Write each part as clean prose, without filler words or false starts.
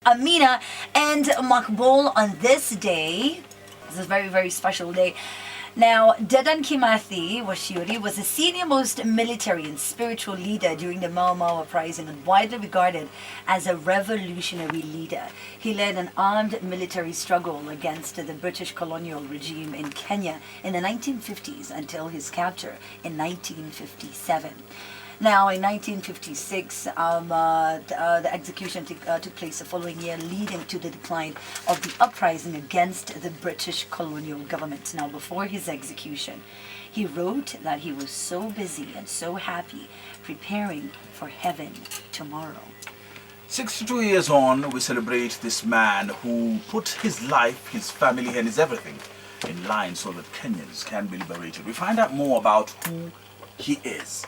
Amina and Makbul on this day. This is a very, very special day. Now, Dedan Kimathi Washuri was the senior-most military and spiritual leader during the Mau Mau uprising and widely regarded as a revolutionary leader. He led an armed military struggle against the British colonial regime in Kenya in the 1950s until his capture in 1957. Now, in 1956, the execution took place the following year, leading to the decline of the uprising against the British colonial government. Now, before his execution, he wrote that he was so busy and so happy preparing for heaven tomorrow. 62 years on, we celebrate this man who put his life, his family, and his everything in line so that Kenyans can be liberated. We find out more about who he is.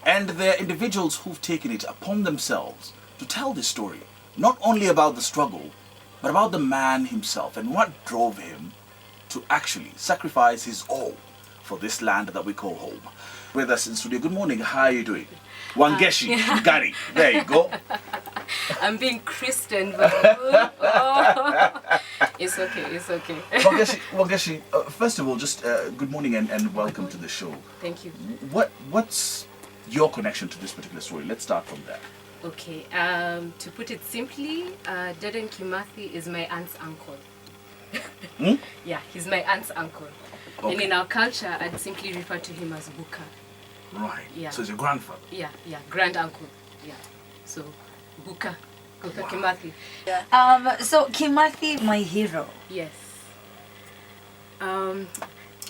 And there are individuals who've taken it upon themselves to tell this story, not only about the struggle, but about the man himself and what drove him to actually sacrifice his all for this land that we call home. With us in studio, good morning, how are you doing? Wangeshi, Gari, there you go. I'm being Christian, but it's okay, it's okay. Wangeshi, first of all, just good morning and welcome to the show. Thank you. What's your connection to this particular story? Let's start from there. Okay, to put it simply, Dedan Kimathi is my aunt's uncle. Yeah, he's my aunt's uncle. Okay. And in our culture, I'd simply refer to him as Buka. Right. Yeah. So he's your grandfather. Yeah, grand uncle. Yeah. So Buka Kimathi. So Kimathi, my hero. Yes.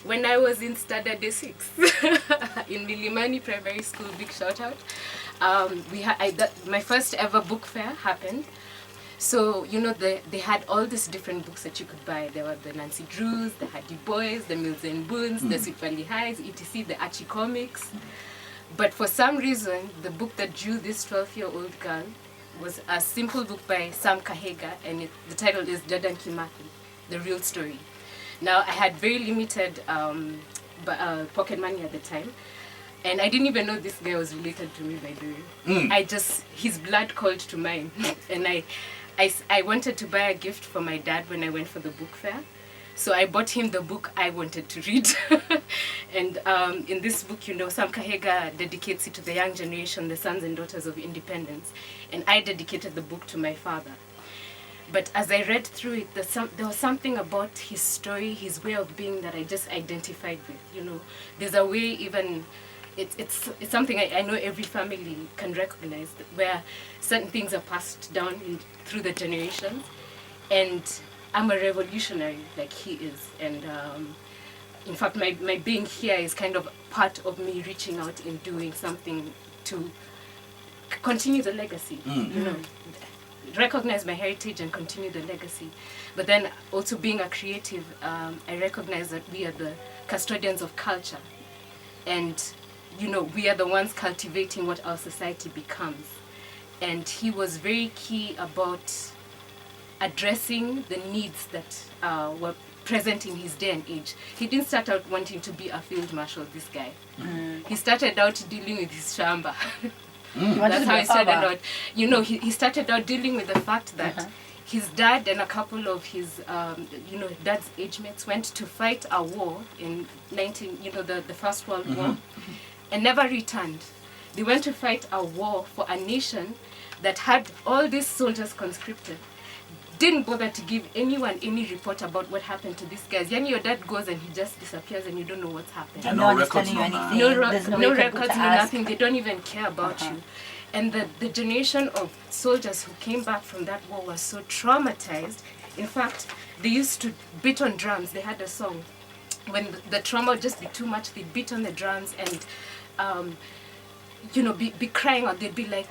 When I was in Standard 6 in Milimani Primary School, big shout out. My first ever book fair happened. So, you know, they had all these different books that you could buy. There were the Nancy Drews, the Hardy Boys, the Mills and Boons, the Sweet Valley Highs, etc., the Archie comics. But for some reason, the book that drew this 12-year-old girl was a simple book by Sam Kahega, and the title is Dedan Kimathi, The Real Story. Now, I had very limited pocket money at the time, and I didn't even know this guy was related to me, by the way. His blood called to mine, and I wanted to buy a gift for my dad when I went for the book fair. So I bought him the book I wanted to read. And in this book, you know, Sam Kahega dedicates it to the young generation, the sons and daughters of independence, and I dedicated the book to my father. But as I read through it, there was something about his story, his way of being that I just identified with. You know, there's a way even, it's something I know every family can recognize, where certain things are passed down through the generations. And I'm a revolutionary like he is. And in fact, my being here is kind of part of me reaching out and doing something to continue the legacy, you know. Recognize my heritage and continue the legacy. But then also being a creative, I recognize that we are the custodians of culture. And, you know, we are the ones cultivating what our society becomes. And he was very key about addressing the needs that were present in his day and age. He didn't start out wanting to be a field marshal, this guy. He started out dealing with his shamba. That's how he started out. You know, he started out dealing with the fact that his dad and a couple of his, dad's age mates went to fight a war in the First World War, and never returned. They went to fight a war for a nation that had all these soldiers conscripted. Didn't bother to give anyone any report about what happened to these guys. Yani, your dad goes and he just disappears and you don't know what's happened. And no records, no anything. No records, no nothing. They don't even care about you. And the generation of soldiers who came back from that war was so traumatized. In fact, they used to beat on drums. They had a song. When the trauma would just be too much, they'd beat on the drums and, be crying, or they'd be like,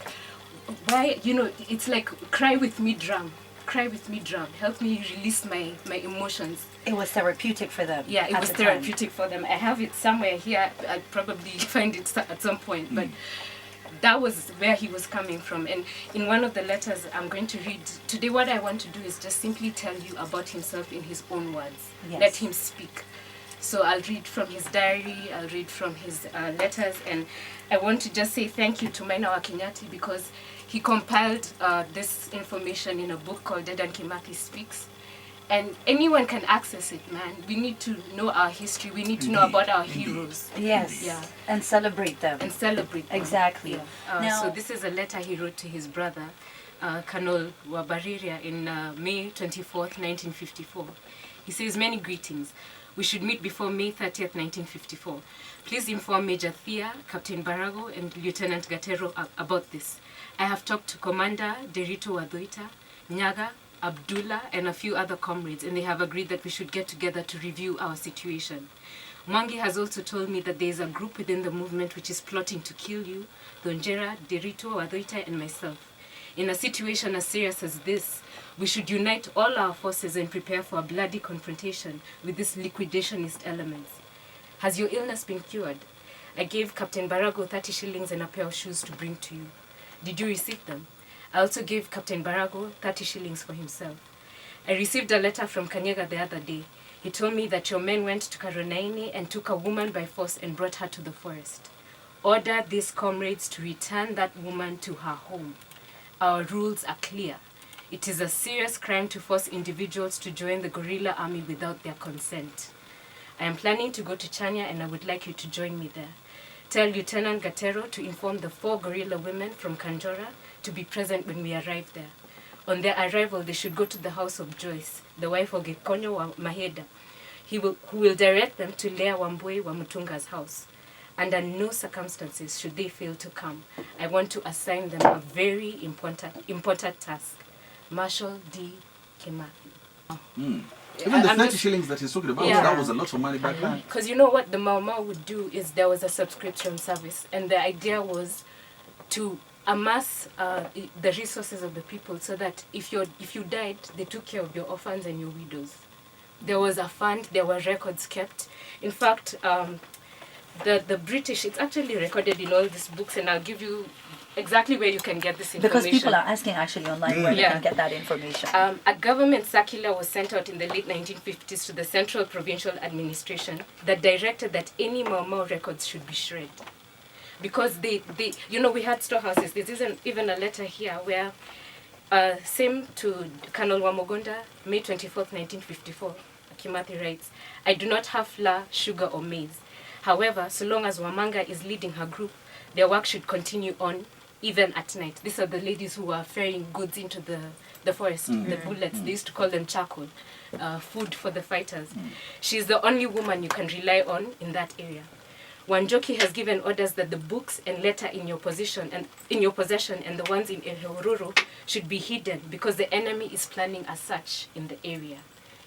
why, it's like, cry with me drum. Cry with me drum, help me release my emotions. It was therapeutic for them. Yeah, it was therapeutic for them. I have it somewhere here. I'd probably find it at some point, but that was where he was coming from. And in one of the letters I'm going to read today, what I want to do is just simply tell you about himself in his own words. Yes. Let him speak. So I'll read from his diary, I'll read from his letters, and I want to just say thank you to Maina wa Kenyatta, because he compiled this information in a book called Dedan Kimathi Speaks. And anyone can access it, man. We need to know our history. We need to know about our heroes. Yes. Yeah. And celebrate them. And celebrate them. Exactly. Yeah. Now- So this is a letter he wrote to his brother, Colonel Wabariria, in May 24th, 1954. He says, "Many greetings. We should meet before May 30th, 1954. Please inform Major Thea, Captain Barago, and Lieutenant Gatero about this. I have talked to Commander Derito Wadoita, Nyaga, Abdullah, and a few other comrades, and they have agreed that we should get together to review our situation. Mwangi has also told me that there is a group within the movement which is plotting to kill you, Donjera, Derito, Wadoita, and myself. In a situation as serious as this, we should unite all our forces and prepare for a bloody confrontation with these liquidationist elements. Has your illness been cured? I gave Captain Barago 30 shillings and a pair of shoes to bring to you. Did you receive them? I also gave Captain Barago 30 shillings for himself. I received a letter from Kanyega the other day. He told me that your men went to Karonaini and took a woman by force and brought her to the forest. Order these comrades to return that woman to her home. Our rules are clear. It is a serious crime to force individuals to join the guerrilla army without their consent. I am planning to go to Chania and I would like you to join me there. Tell Lieutenant Gatero to inform the 4 guerrilla women from Kanjora to be present when we arrive there. On their arrival, they should go to the house of Joyce, the wife of Gekonyo wa Maheda, who will direct them to Lea Wambui wa Mutunga's house. Under no circumstances should they fail to come. I want to assign them a very important task. Marshal D. Kimathi. Even the I'm 30 just- shillings that he's talking about, Yeah. that was a lot of money back then. Because you know what the Mau Mau would do is there was a subscription service, and the idea was to amass the resources of the people so that if you died, they took care of your orphans and your widows. There was a fund, there were records kept. In fact, the British, it's actually recorded in all these books, and I'll give you exactly where you can get this information. Because people are asking actually online where they Yeah. can get that information. A government circular was sent out in the late 1950s to the Central Provincial Administration that directed that any Mau Mau records should be shredded. Because they we had storehouses. There's even a letter here where, same to Colonel Wamogonda, May 24th, 1954, Kimathi writes, "I do not have flour, sugar, or maize. However, so long as Wamanga is leading her group, their work should continue on, even at night." These are the ladies who are ferrying goods into the forest, the bullets. They used to call them charcoal, food for the fighters. She's the only woman you can rely on in that area. Wanjoki has given orders that the books and letter in your possession and the ones in Ehororo should be hidden because the enemy is planning a search in the area.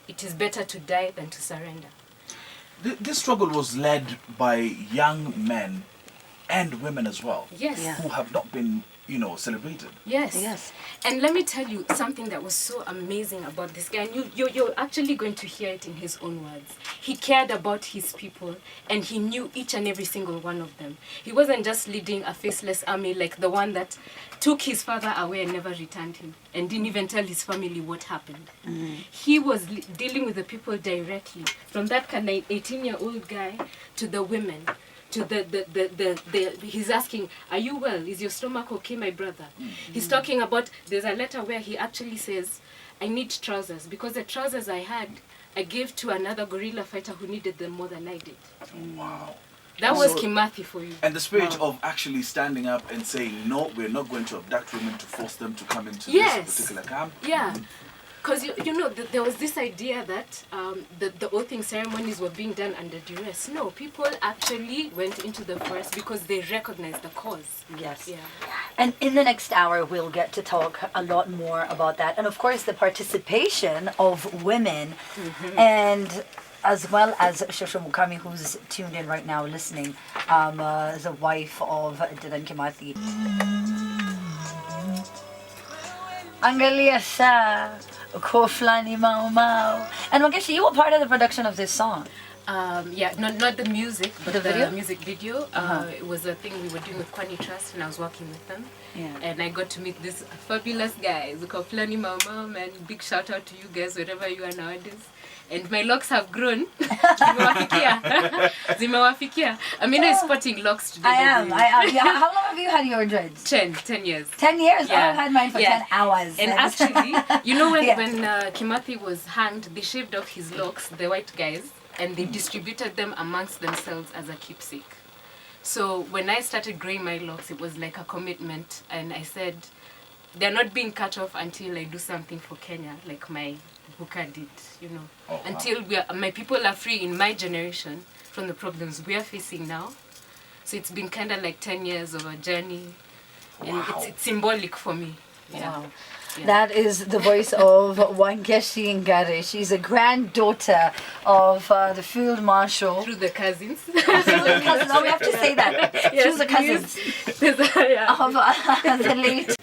It is better to die than to surrender. This struggle was led by young men and women as well, Yes. Yeah. who have not been, celebrated. Yes. Yes. And let me tell you something that was so amazing about this guy. And you're actually going to hear it in his own words. He cared about his people and he knew each and every single one of them. He wasn't just leading a faceless army like the one that took his father away and never returned him and didn't even tell his family what happened. He was dealing with the people directly, from that kind of 18-year-old guy to the women. To he's asking, "Are you well? Is your stomach okay, my brother?" He's talking about, there's a letter where he actually says, "I need trousers because the trousers I had, I gave to another guerrilla fighter who needed them more than I did." Wow. That was So- Kimathi for you. And the spirit of actually standing up and saying, no, we're not going to abduct women to force them to come into Yes. this particular camp. Yeah. Because there was this idea that the oathing ceremonies were being done under duress. No, people actually went into the forest because they recognized the cause. Yes. Yeah. And in the next hour, we'll get to talk a lot more about that. And of course, the participation of women and as well as Shosho Mukami, who's tuned in right now listening, the wife of Dedan Kimathi. Angalia sa Koflani Mau Mau. And Wangeshi, you were part of the production of this song. Not the music, but The the video? music video. It was a thing we were doing with Kwani Trust, and I was working with them. Yeah. And I got to meet these fabulous guys. Ukaflani mama, and big shout out to you guys wherever you are nowadays. And my locks have grown. Zimewafikia. Amina is sporting locks today. I am. Yeah, how long have you had your dreads? 10 years. 10 years? Yeah. Oh, I've had mine for Yeah. 10 hours. And actually, you know when, Yeah. when Kimathi was hanged, they shaved off his locks, the white guys, and they distributed them amongst themselves as a keepsake. So when I started growing my locks, it was like a commitment, and I said, they're not being cut off until I do something for Kenya, like my Buka did, you know. Oh, wow. Until my people are free in my generation from the problems we are facing now. So it's been kind of like 10 years of a journey, and Wow. it's symbolic for me. Yeah. Wow. Yeah. That is the voice of Wangeshi Ngare. She's a granddaughter of the Field Marshal. Through the cousins. Cousins, oh, we have to say that. Through the cousins yeah. of the late